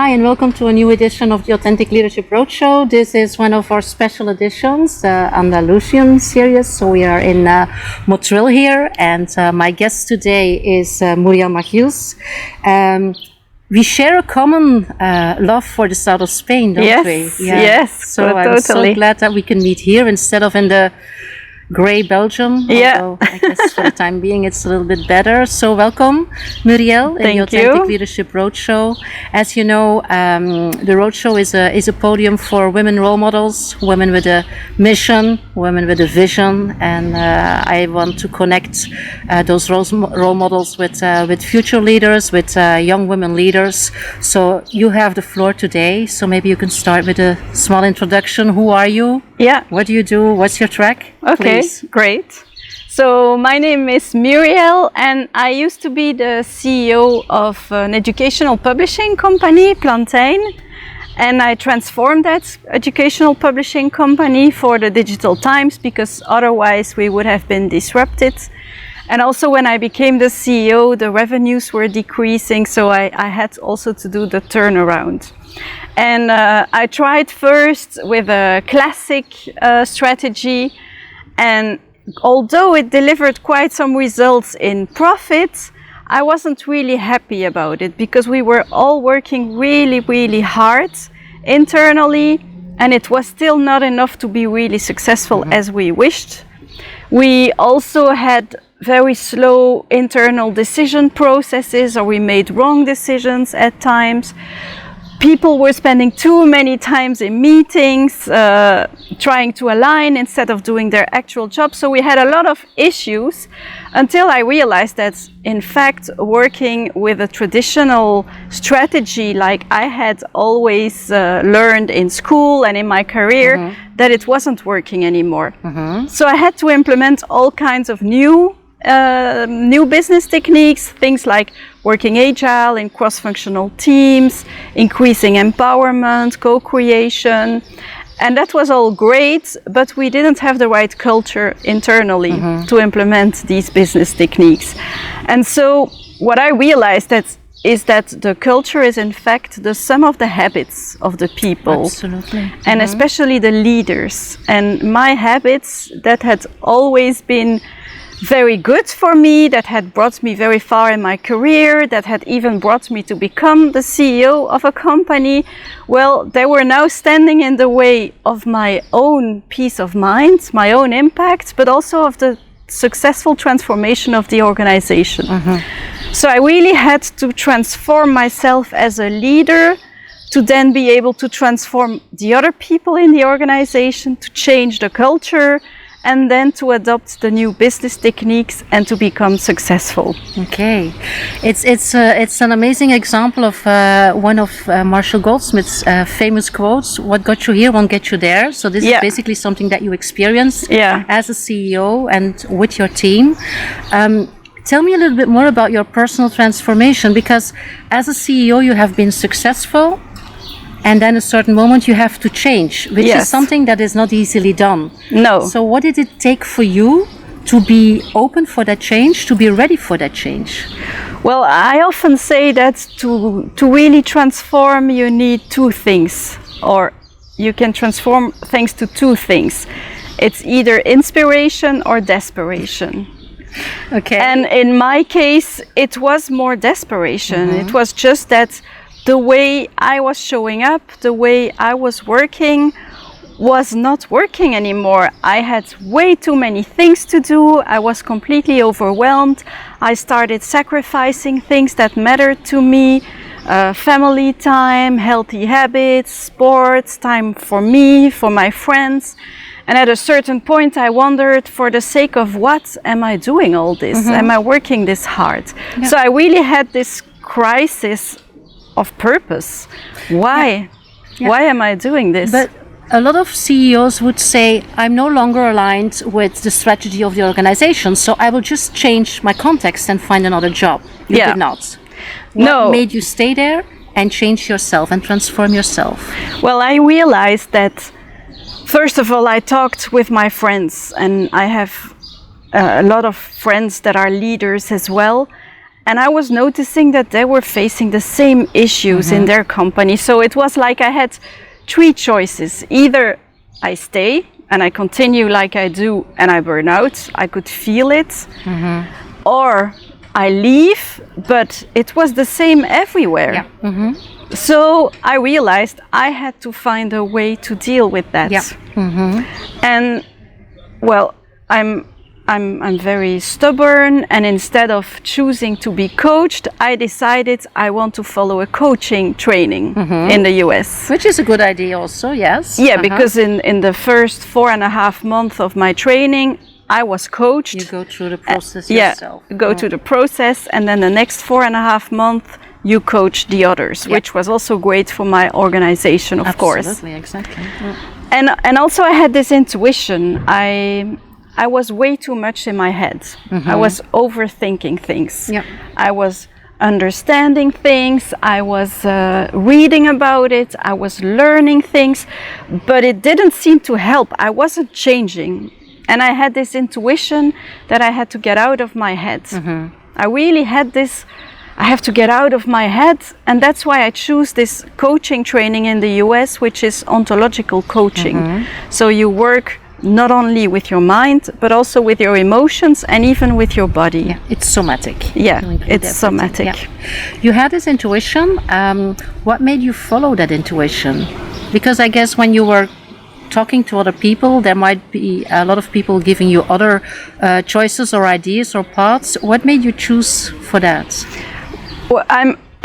Hi, and welcome to a new edition of the Authentic Leadership Roadshow. This is one of our special editions, the Andalusian series. So we are in Montreal here, and my guest today is Muriel Machiels. We share a common love for the south of Spain, don't we? Yes, So I'm totally. so glad that we can meet here instead of in the grey Belgium. Yeah. Although I guess for the time being it's a little bit better. So welcome, Muriel, in the Authentic Leadership Roadshow. As you know, the Roadshow is a podium for women role models, women with a mission, women with a vision, and I want to connect those role models with future leaders, with young women leaders. So you have the floor today. So maybe you can start with a small introduction. Who are you? Yeah. What do you do? What's your track? Okay, Please. great. So my name is Muriel, and I used to be the CEO of an educational publishing company, Plantain, and I transformed that educational publishing company for the digital times because otherwise we would have been disrupted. And also when I became the CEO, the revenues were decreasing, so I had also to do the turnaround. And I tried first with a classic strategy, and although it delivered quite some results in profit, I wasn't really happy about it because we were all working really, really hard internally, and it was still not enough to be really successful as we wished. We also had very slow internal decision processes, or we made wrong decisions at times. People were spending too many times in meetings, trying to align instead of doing their actual job. So we had a lot of issues until I realized that, in fact, working with a traditional strategy like I had always learned in school and in my career, that it wasn't working anymore. So I had to implement all kinds of new business techniques, things like working agile in cross-functional teams, increasing empowerment, co-creation, and that was all great, but we didn't have the right culture internally to implement these business techniques. And so what I realized is that the culture is in fact the sum of the habits of the people. Absolutely. And especially the leaders. And my habits that had always been very good for me, that had brought me very far in my career, that had even brought me to become the CEO of a company, well, they were now standing in the way of my own peace of mind, my own impact, but also of the successful transformation of the organization. So I really had to transform myself as a leader to then be able to transform the other people in the organization, to change the culture, and then to adopt the new business techniques and to become successful. Okay, it's an amazing example of one of Marshall Goldsmith's famous quotes: "What got you here won't get you there." So this is basically something that you experienced as a CEO and with your team. Tell me a little bit more about your personal transformation, because as a CEO you have been successful, and then at a certain moment you have to change, which is something that is not easily done. No. So what did it take for you to be open for that change, to be ready for that change? Well, I often say that to really transform you need two things, or you can transform things to two things. It's either inspiration or desperation. Okay. And in my case, it was more desperation. It was just that the way I was showing up, the way I was working was not working anymore. I had way too many things to do. I was completely overwhelmed. I started sacrificing things that mattered to me, family time, healthy habits, sports, time for me, for my friends. And at a certain point I wondered, for the sake of what am I doing all this? Am I working this hard? So I really had this crisis of purpose. Why? Why am I doing this? But a lot of CEOs would say, I'm no longer aligned with the strategy of the organization, so I will just change my context and find another job. You did not. What made you stay there and change yourself and transform yourself? Well, I realized that, first of all, I talked with my friends, and I have a lot of friends that are leaders as well. And I was noticing that they were facing the same issues in their company. So it was like I had 3 choices. Either I stay and I continue like I do and I burn out, I could feel it, or I leave, but it was the same everywhere. Yeah. So I realized I had to find a way to deal with that. Yeah. And well, I'm very stubborn, and instead of choosing to be coached, I decided I want to follow a coaching training in the US. Which is a good idea also, yes. Yeah, because in the first 4.5 months of my training, I was coached. You go through the process yourself. Yeah, go through the process, and then the next 4.5 months, you coach the others, which was also great for my organization, of course. Absolutely, exactly. Yeah. And also I had this intuition. I was way too much in my head. I was overthinking things. Yep. I was understanding things. I was reading about it. I was learning things, but it didn't seem to help. I wasn't changing. And I had this intuition that I had to get out of my head. I really had this, I have to get out of my head. And that's why I choose this coaching training in the US, which is ontological coaching. So you work not only with your mind, but also with your emotions and even with your body. Yeah, it's somatic. Yeah, it's somatic. Yeah. You had this intuition. What made you follow that intuition? Because I guess when you were talking to other people, there might be a lot of people giving you other choices or ideas or paths. What made you choose for that? Well,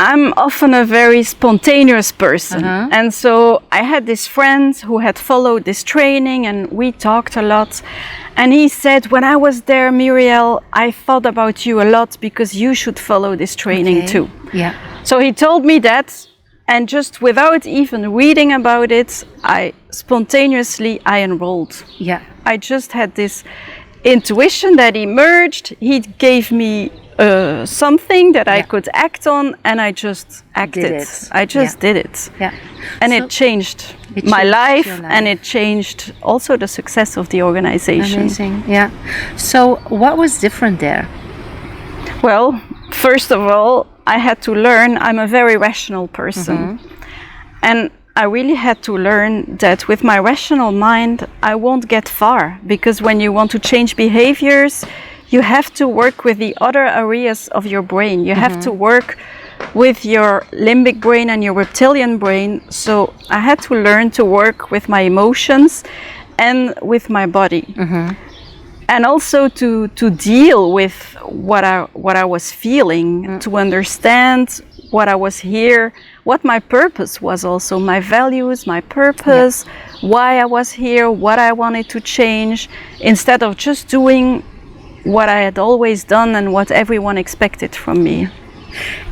I'm often a very spontaneous person. And so I had this friend who had followed this training, and we talked a lot. And he said, when I was there, Muriel, I thought about you a lot because you should follow this training too. Yeah. So he told me that, and just without even reading about it, I enrolled. Yeah. I just had this intuition that emerged. He gave me something that I could act on, and I just acted. I just did it. Yeah. And so it changed my life, and it changed also the success of the organization. Amazing. Yeah. So what was different there? Well, first of all, I had to learn. I'm a very rational person. And I really had to learn that with my rational mind, I won't get far, because when you want to change behaviors, you have to work with the other areas of your brain. You have to work with your limbic brain and your reptilian brain. So I had to learn to work with my emotions and with my body. And also to deal with what I was feeling, to understand what I was here, what my purpose was, also my values, my purpose, why I was here, what I wanted to change, instead of just doing what I had always done and what everyone expected from me.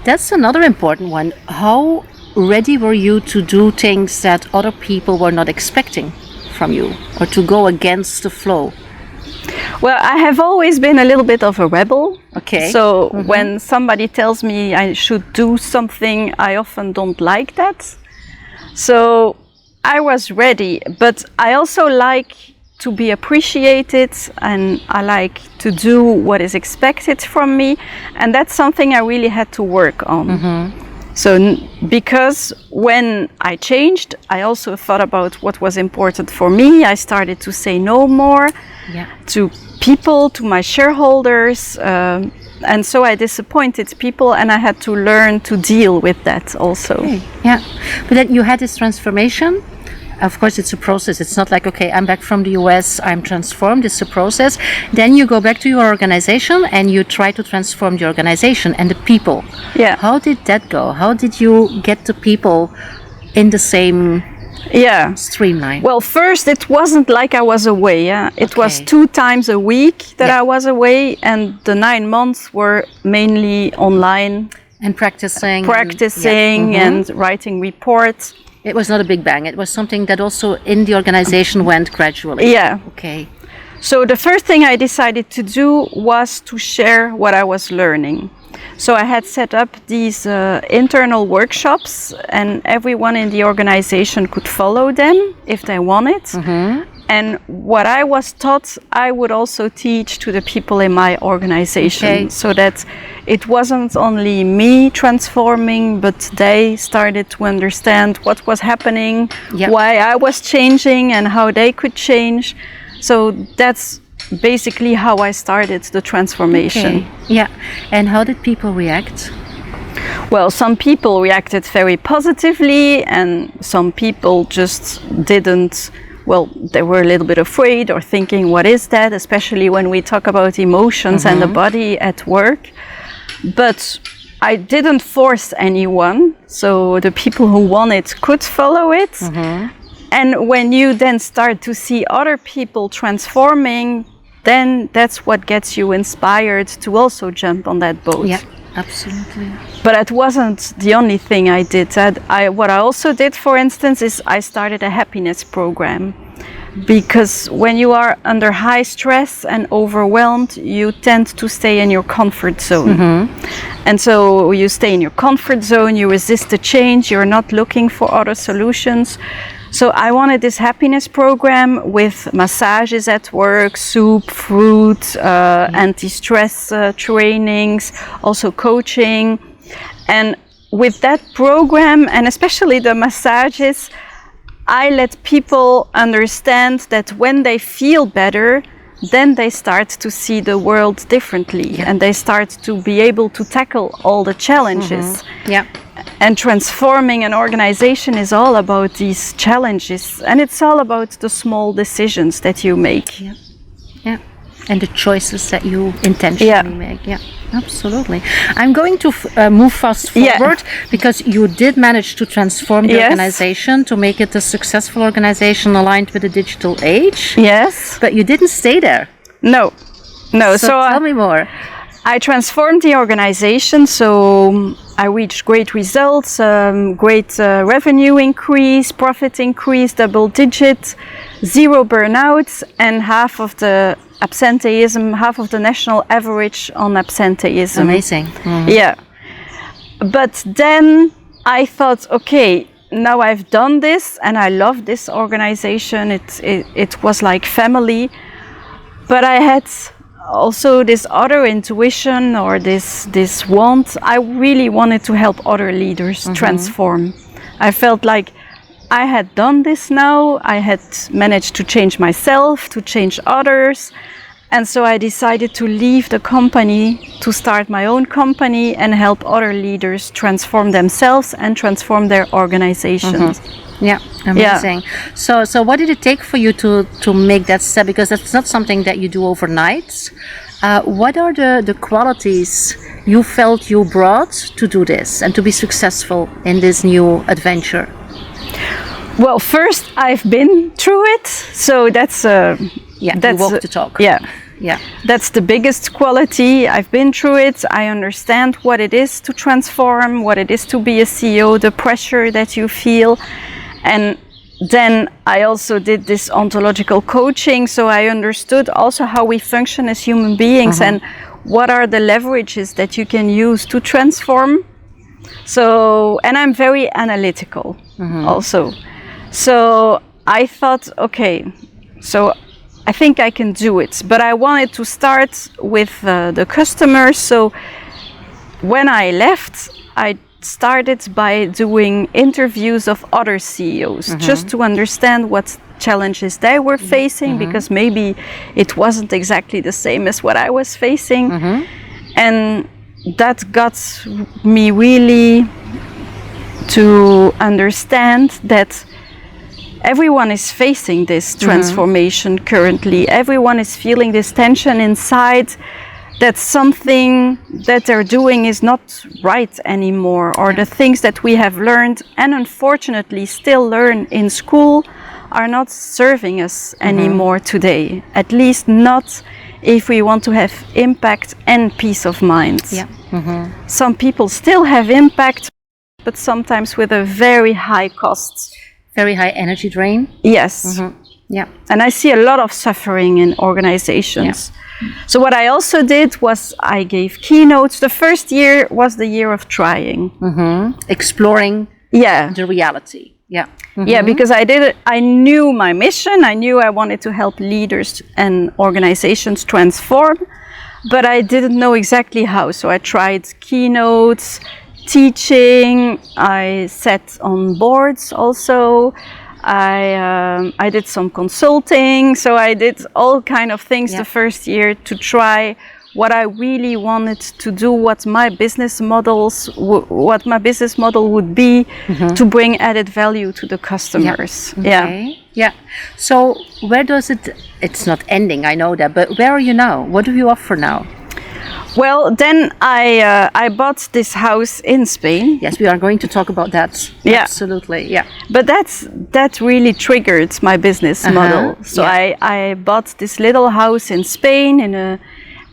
That's another important one. How ready were you to do things that other people were not expecting from you, or to go against the flow? Well, I have always been a little bit of a rebel. Okay. So when somebody tells me I should do something, I often don't like that. So I was ready, but I also like to be appreciated, and I like to do what is expected from me, and that's something I really had to work on. So because when I changed, I also thought about what was important for me. I started to say no more to people, to my shareholders, and so I disappointed people, and I had to learn to deal with that also. Okay. Yeah, but then you had this transformation. Of course, it's a process. It's not like, okay, I'm back from the US, I'm transformed. It's a process. Then you go back to your organization and you try to transform the organization and the people. Yeah. How did that go? How did you get the people in the same streamline? Well, first, it wasn't like I was away. It was 2 times a week that I was away, and the 9 months were mainly online. And practicing. And writing reports. It was not a big bang. It was something that also in the organization went gradually. Yeah. Okay. So the first thing I decided to do was to share what I was learning. So I had set up these internal workshops, and everyone in the organization could follow them if they wanted. And what I was taught, I would also teach to the people in my organization, so that it wasn't only me transforming, but they started to understand what was happening, why I was changing, and how they could change. So that's basically how I started the transformation. Yeah. And how did people react? Well, some people reacted very positively, and some people just didn't. Well, they were a little bit afraid or thinking, what is that? Especially when we talk about emotions and the body at work. But I didn't force anyone, so the people who wanted could follow it. And when you then start to see other people transforming, then that's what gets you inspired to also jump on that boat. Yeah, absolutely. But it wasn't the only thing I did. What I also did, for instance, is I started a happiness program. Because when you are under high stress and overwhelmed, you tend to stay in your comfort zone. And so you stay in your comfort zone, you resist the change, you're not looking for other solutions. So I wanted this happiness program with massages at work, soup, fruit, anti-stress trainings, also coaching. And with that program, and especially the massages, I let people understand that when they feel better, then they start to see the world differently, and they start to be able to tackle all the challenges. And transforming an organization is all about these challenges, and it's all about the small decisions that you make. And the choices that you intentionally make. Yeah, absolutely. I'm going to move fast forward because you did manage to transform the organization to make it a successful organization aligned with the digital age. Yes. But you didn't stay there. No. So tell me more. I transformed the organization, so I reached great results, great revenue increase, profit increase, double digit, 0 burnouts, and half of the absenteeism, half of the national average on absenteeism. Amazing. Yeah. But then I thought, okay, now I've done this and I love this organization. It was like family. But I had also this other intuition or this want. I really wanted to help other leaders transform. I felt like I had done this now. I had managed to change myself, to change others. And so I decided to leave the company to start my own company and help other leaders transform themselves and transform their organizations. Yeah, amazing. So what did it take for you to make that step? Because that's not something that you do overnight. What are the qualities you felt you brought to do this and to be successful in this new adventure? Well, first I've been through it, so that's you walk the talk. Yeah, that's the biggest quality. I've been through it. I understand what it is to transform, what it is to be a CEO, the pressure that you feel. And then I also did this ontological coaching, so I understood also how we function as human beings and what are the leverages that you can use to transform. So, and I'm very analytical also. So I thought, okay, so I think I can do it, but I wanted to start with the customers. So when I left, I started by doing interviews of other CEOs just to understand what challenges they were facing, because maybe it wasn't exactly the same as what I was facing. And that got me really to understand that everyone is facing this transformation currently. Everyone is feeling this tension inside that something that they're doing is not right anymore, or the things that we have learned and unfortunately still learn in school are not serving us anymore today. At least not if we want to have impact and peace of mind. Some people still have impact, but sometimes with a very high cost. Very high energy drain. Yes. And I see a lot of suffering in organizations. So what I also did was I gave keynotes. The first year was the year of trying. Exploring the reality. Yeah. Yeah, because I knew my mission. I knew I wanted to help leaders and organizations transform, but I didn't know exactly how. So I tried keynotes, teaching. I sat on boards also. I did some consulting. So I did all kind of things the first year to try what I really wanted to do, what my business model would be to bring added value to the customers. Yeah. So where does it's not ending, I know that, but where are you now? What do you offer now? Well, then I bought this house in Spain. Yes, we are going to talk about that. Yeah. Absolutely, yeah. But that really triggered my business model. So I bought this little house in Spain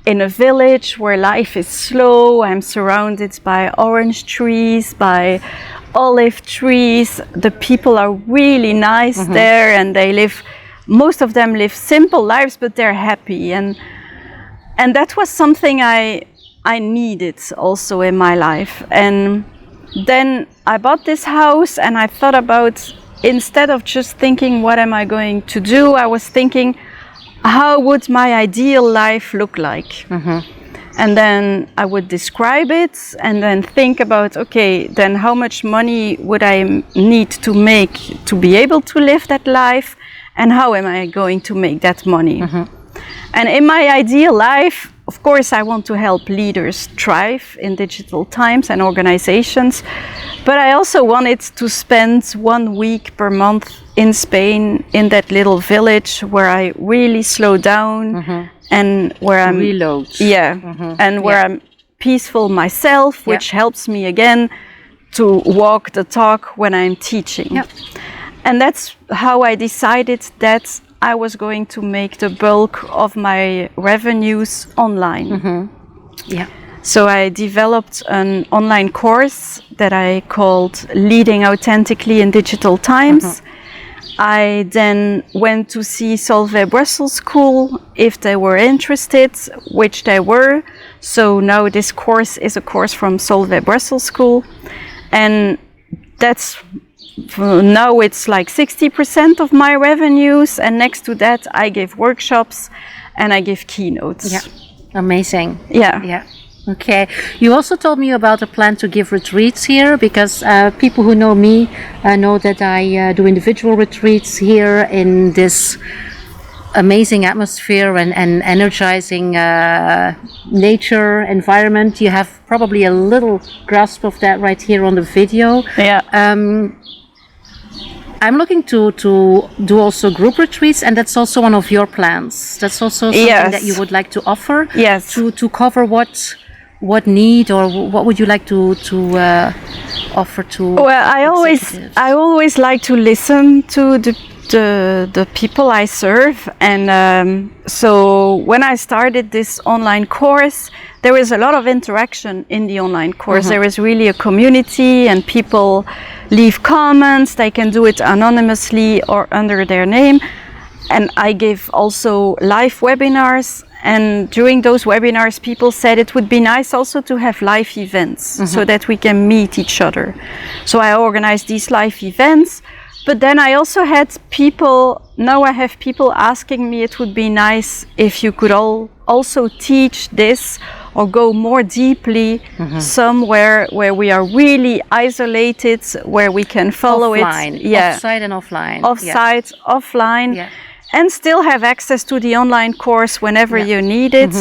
in a village where life is slow. I'm surrounded by orange trees, by olive trees. The people are really nice there, and most of them live simple lives, but they're happy. And that was something I needed also in my life. And then I bought this house, and I thought about, instead of just thinking, what am I going to do? I was thinking, how would my ideal life look like? And then I would describe it and then think about, okay, then how much money would I need to make to be able to live that life? And how am I going to make that money? And in my ideal life, of course, I want to help leaders thrive in digital times and organizations. But I also wanted to spend 1 week per month in Spain, in that little village where I really slow down and where I'm reload. And where I'm peaceful myself, which helps me again to walk the talk when I'm teaching. And that's how I decided that I was going to make the bulk of my revenues online. So I developed an online course that I called Leading Authentically in Digital Times. I then went to see Solvay Brussels School if they were interested, which they were. So now this course is a course from Solvay Brussels School. And now it's like 60% of my revenues. And next to that, I give workshops and I give keynotes. Amazing. Yeah. Okay. You also told me about a plan to give retreats here, because people who know me know that I do individual retreats here in this amazing atmosphere and energizing nature environment. You have probably a little grasp of that right here on the video. I'm looking to do also group retreats, and that's also one of your plans. That's also something that you would like to offer. To cover what need, or what would you like to offer to? Well, I always like to listen to the people I serve, and so when I started this online course, there is a lot of interaction in the online course. There is really a community, and people leave comments. They can do it anonymously or under their name. And I give also live webinars. And during those webinars, people said it would be nice also to have live events so that we can meet each other. So I organized these live events. But then I also had now I have people asking me, it would be nice if you could also teach this or go more deeply somewhere where we are really isolated, where we can follow offline. it. Offsite and offline. Offsite, offline. And still have access to the online course whenever you need it.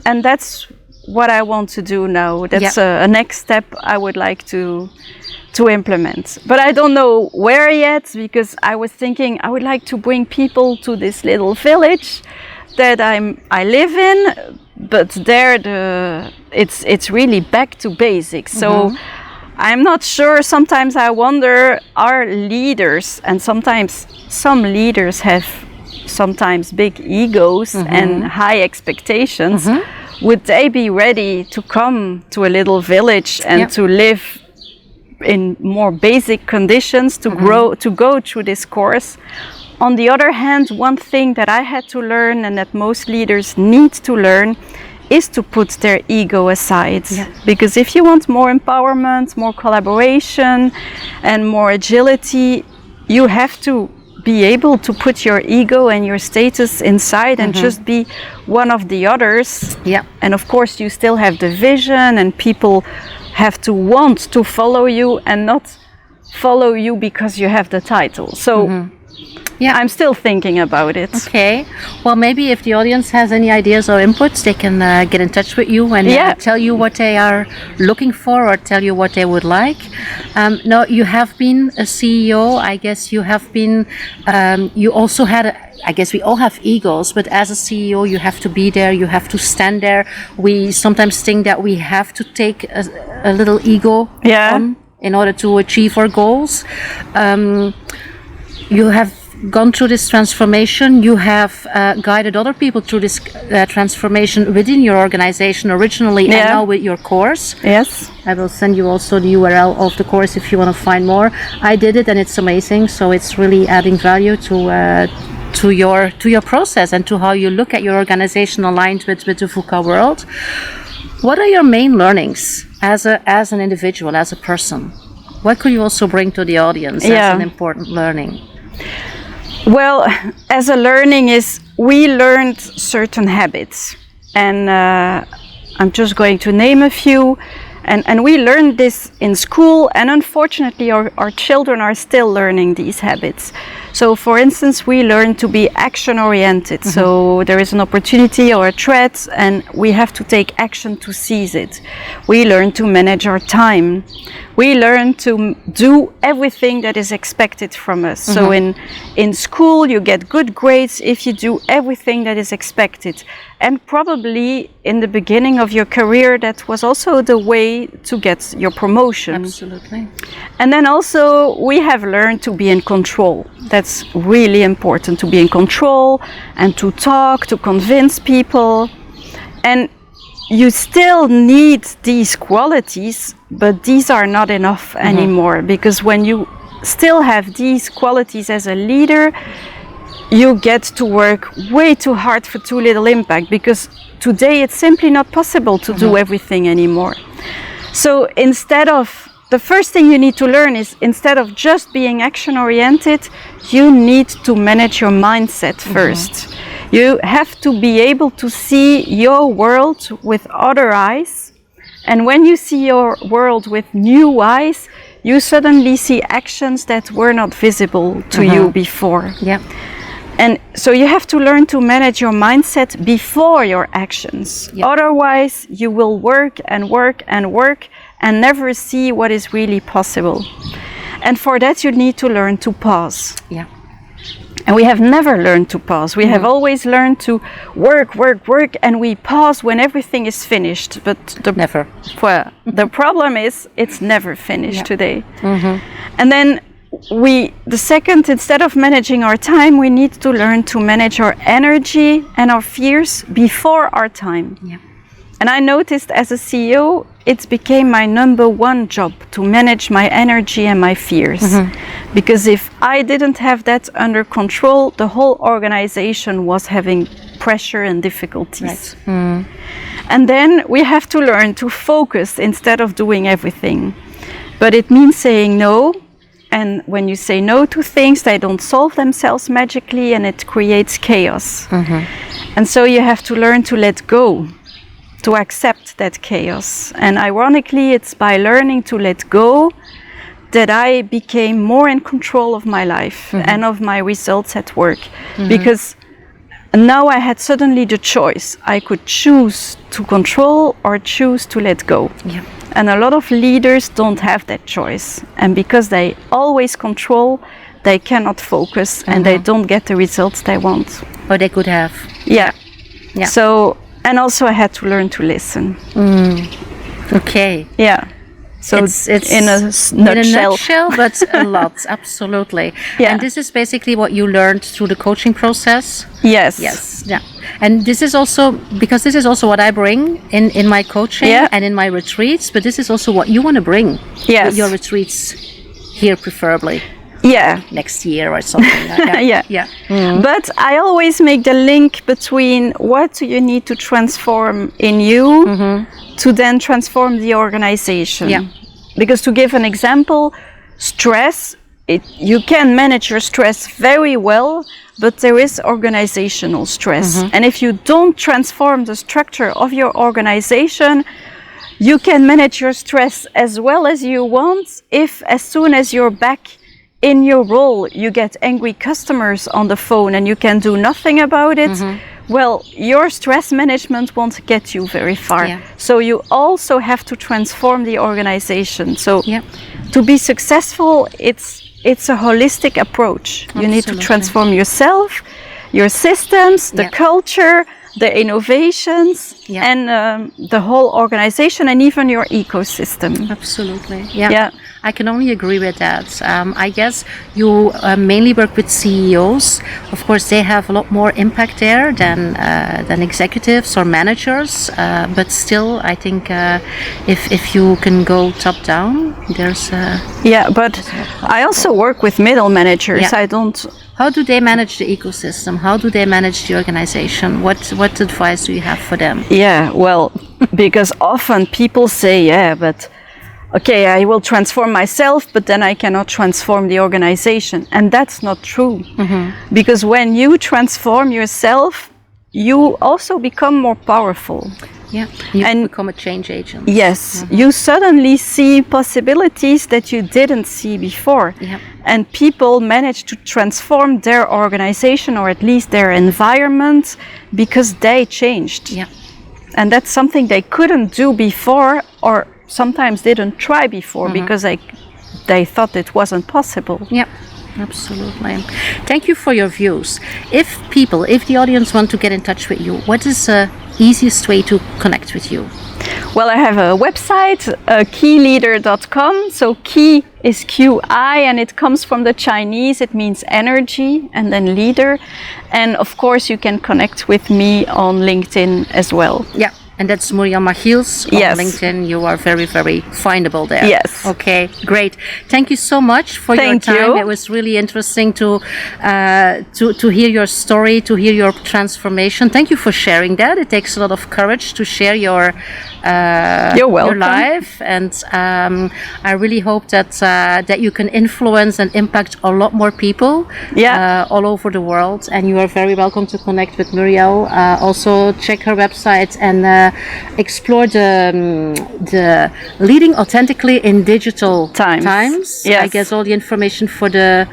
And that's what I want to do now. That's a next step I would like to implement. But I don't know where yet, because I was thinking I would like to bring people to this little village that I live in, but there it's really back to basics. So I'm not sure. Sometimes I wonder, are leaders, and sometimes some leaders have sometimes big egos and high expectations, would they be ready to come to a little village and to live in more basic conditions, to go through this course? On the other hand, one thing that I had to learn, and that most leaders need to learn, is to put their ego aside. Yeah. Because if you want more empowerment, more collaboration, and more agility, you have to be able to put your ego and your status inside and just be one of the others. Yeah. And of course, you still have the vision, and people have to want to follow you and not follow you because you have the title. So yeah, I'm still thinking about it. Okay. Well, maybe if the audience has any ideas or inputs, they can get in touch with you and tell you what they are looking for or tell you what they would like. Now, you have been a CEO. I guess you have been, you also had, I guess we all have egos, but as a CEO, you have to be there, you have to stand there. We sometimes think that we have to take a little ego on in order to achieve our goals. You have gone through this transformation. You have guided other people through this transformation within your organization originally and now with your course. Yes. I will send you also the URL of the course if you want to find more. I did it and it's amazing. So it's really adding value to your process and to how you look at your organization aligned with the VUCA world. What are your main learnings as an individual, as a person? What could you also bring to the audience as an important learning? Well, as a learning is we learned certain habits, and I'm just going to name a few. And we learned this in school, and unfortunately our children are still learning these habits. So for instance, we learn to be action oriented. So there is an opportunity or a threat and we have to take action to seize it. We learn to manage our time. We learn to do everything that is expected from us. So in school you get good grades if you do everything that is expected. And probably in the beginning of your career that was also the way to get your promotion. Absolutely. And then also we have learned to be in control. That's really important, to be in control and to talk, to convince people. And you still need these qualities, but these are not enough anymore, because when you still have these qualities as a leader, you get to work way too hard for too little impact, because today it's simply not possible to do everything anymore. So the first thing you need to learn is, instead of just being action oriented, you need to manage your mindset first. You have to be able to see your world with other eyes. And when you see your world with new eyes, you suddenly see actions that were not visible to you before. Yeah. And so you have to learn to manage your mindset before your actions. Yep. Otherwise, you will work and work and work and never see what is really possible. And for that, you need to learn to pause. Yeah. And we have never learned to pause. We have always learned to work, and we pause when everything is finished. But never. Well, the problem is it's never finished today. And then instead of managing our time, we need to learn to manage our energy and our fears before our time. Yeah. And I noticed as a CEO, it became my number one job to manage my energy and my fears. Because if I didn't have that under control, the whole organization was having pressure and difficulties. Right. And then we have to learn to focus instead of doing everything. But it means saying no. And when you say no to things, they don't solve themselves magically, and it creates chaos. And so you have to learn to let go, to accept that chaos. And ironically, it's by learning to let go that I became more in control of my life and of my results at work. Because now I had suddenly the choice. I could choose to control or choose to let go. Yeah. And a lot of leaders don't have that choice. And because they always control, they cannot focus and they don't get the results they want. Or they could have. Yeah. So, and also I had to learn to listen. Okay. Yeah. So it's in a nutshell, but a lot, absolutely. Yeah. And this is basically what you learned through the coaching process? Yes. Yes. Yeah. And this is also, because this is also what I bring in my coaching and in my retreats, but this is also what you want to bring with your retreats here preferably. next year or something like that. Yeah. But I always make the link between what do you need to transform in you to then transform the organization. Yeah. Because to give an example, stress, you can manage your stress very well, but there is organizational stress. And if you don't transform the structure of your organization, you can manage your stress as well as you want if as soon as you're back in your role, you get angry customers on the phone and you can do nothing about it. Well, your stress management won't get you very far. So you also have to transform the organization. So to be successful, it's a holistic approach. You need to transform yourself, your systems, the culture, the innovations, and the whole organization, and even your ecosystem. Absolutely. Yeah. I can only agree with that. I guess you mainly work with CEOs. Of course, they have a lot more impact there than executives or managers. But still, I think if you can go top down, there's but I also work with middle managers. I don't. How do they manage the ecosystem? How do they manage the organization? What advice do you have for them? Yeah, well, because often people say, but okay, I will transform myself, but then I cannot transform the organization. And that's not true. Because when you transform yourself, you also become more powerful. Yeah, you become a change agent. Yes, you suddenly see possibilities that you didn't see before. And people manage to transform their organization or at least their environment because they changed. And that's something they couldn't do before or sometimes didn't try before because they thought it wasn't possible. Absolutely. Thank you for your views. If the audience want to get in touch with you, what is the easiest way to connect with you? Well, I have a website, keyleader.com. So key is QI and it comes from the Chinese. It means energy and then leader. And of course, you can connect with me on LinkedIn as well. Yeah. And that's Muriel Machiels on LinkedIn. You are very, very findable there. Yes. Okay, great. Thank you so much for your time. It was really interesting to hear your story, to hear your transformation. Thank you for sharing that. It takes a lot of courage to share your life, and I really hope that you can influence and impact a lot more people all over the world. And you are very welcome to connect with Muriel. Also, check her website and explore the leading authentically in digital times. I guess all the information for the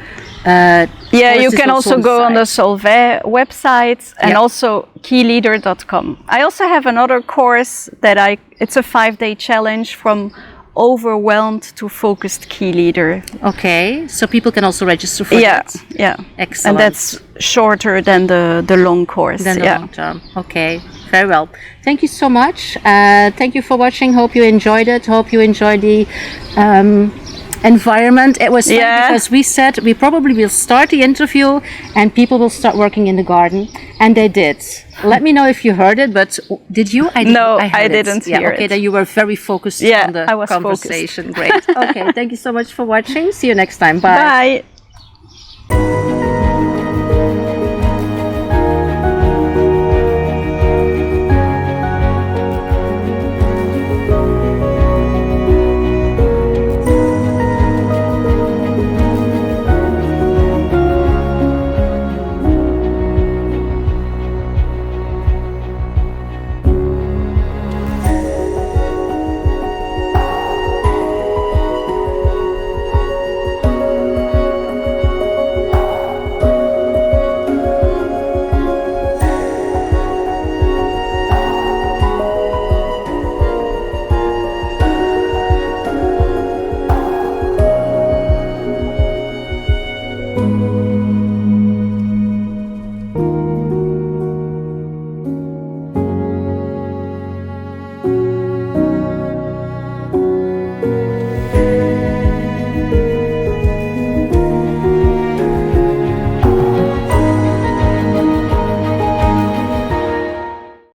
you can also go on the Solvay website and also keyleader.com. I also have another course that it's a 5-day challenge from overwhelmed to focused key leader. Okay, so people can also register for that. Excellent. And that's shorter than the long course. Long term. Okay, very well. Thank you so much. Thank you for watching. Hope you enjoyed it. Hope you enjoyed the environment. It was funny because we said we probably will start the interview and people will start working in the garden, and they did. Let me know if you heard it, but did you? I didn't hear it. Okay, then you were very focused on the conversation. Great. Okay, thank you so much for watching. See you next time. Bye. Bye.